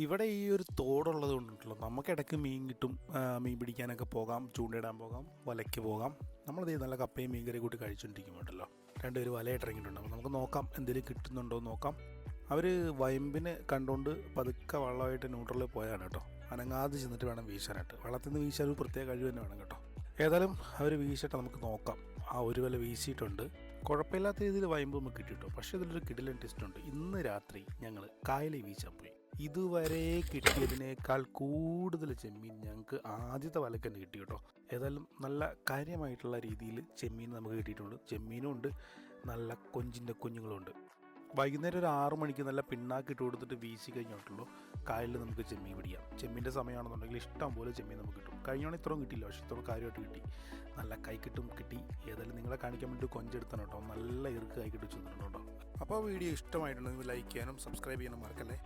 ഇവിടെ ഈ ഒരു തോടുള്ളത് കൊണ്ടുണ്ടല്ലോ നമുക്കിടയ്ക്ക് മീൻ കിട്ടും. മീൻ പിടിക്കാനൊക്കെ പോകാം, ചൂണ്ടയിടാൻ പോകാം, വലയ്ക്ക് പോകാം. നമ്മളിത് നല്ല കപ്പയും മീൻ കറി കൂട്ടി കഴിച്ചുകൊണ്ടിരിക്കുമ്പോണ്ടല്ലോ രണ്ടുപേര് വലയിട്ട് ഇറങ്ങിയിട്ടുണ്ട്. അപ്പോൾ നമുക്ക് നോക്കാം എന്തെങ്കിലും കിട്ടുന്നുണ്ടോ എന്ന് നോക്കാം. അവർ വയമ്പിന് കണ്ടുകൊണ്ട് പതുക്കെ വള്ളമായിട്ട് ന്യൂട്രലിൽ പോയാണ് കേട്ടോ. അനങ്ങാതെ ചെന്നിട്ട് വേണം വീശാനായിട്ട്. വള്ളത്തിൽ നിന്ന് വീശാൻ ഒരു പ്രത്യേക കഴിവ് തന്നെ വേണം കേട്ടോ. ഏതായാലും അവർ വീശിട്ട് നമുക്ക് നോക്കാം. ആ ഒരു വല വീശിയിട്ടുണ്ട്. കുഴപ്പമില്ലാത്ത രീതിയിൽ വയമ്പ് നമുക്ക് കിട്ടിട്ടോ. പക്ഷേ ഇതിലൊരു കിടിലൻ ടെസ്റ്റ് ഉണ്ട്. ഇന്ന് രാത്രി ഞങ്ങൾ കായലിൽ വീശാൻ പോയി. ഇതുവരെ കിട്ടിയതിനേക്കാൾ കൂടുതൽ ചെമ്മീൻ ഞങ്ങൾക്ക് ആദ്യത്തെ വലക്ക് തന്നെ കിട്ടി കേട്ടോ. ഏതായാലും നല്ല കാര്യമായിട്ടുള്ള രീതിയിൽ ചെമ്മീൻ നമുക്ക് കിട്ടിയിട്ടുണ്ട്. ചെമ്മീനും ഉണ്ട്, നല്ല കൊഞ്ചിൻ്റെ കുഞ്ഞുങ്ങളുണ്ട്. വൈകുന്നേരം ഒരു 6 മണിക്ക് നല്ല പിണ്ണാക്ക് ഇട്ട് കൊടുത്തിട്ട് വീശി കഴിഞ്ഞിട്ടുള്ളൂ കായലിൽ നമുക്ക് ചെമ്മീൻ പിടിക്കാം. ചെമ്മീൻ്റെ സമയമാണെന്നുണ്ടെങ്കിൽ ഇഷ്ടം പോലെ ചെമ്മീൻ നമുക്ക് കിട്ടും. കഴിഞ്ഞോണം ഇത്രയും കിട്ടിയില്ല, പക്ഷേ ഇത്രയും കാര്യമായിട്ട് കിട്ടി. നല്ല കൈക്കിട്ടും കിട്ടി. ഏതായാലും നിങ്ങളെ കാണിക്കാൻ വേണ്ടി കൊഞ്ചെടുത്തണം കേട്ടോ. നല്ല ഇറുക്ക് കൈക്കിട്ട് വെച്ചിട്ടുണ്ടോ. അപ്പോൾ വീഡിയോ ഇഷ്ടമായിട്ടുണ്ടെങ്കിൽ ലൈക്ക് ചെയ്യാനും സബ്സ്ക്രൈബ് ചെയ്യാനും മറക്കല്ലേ.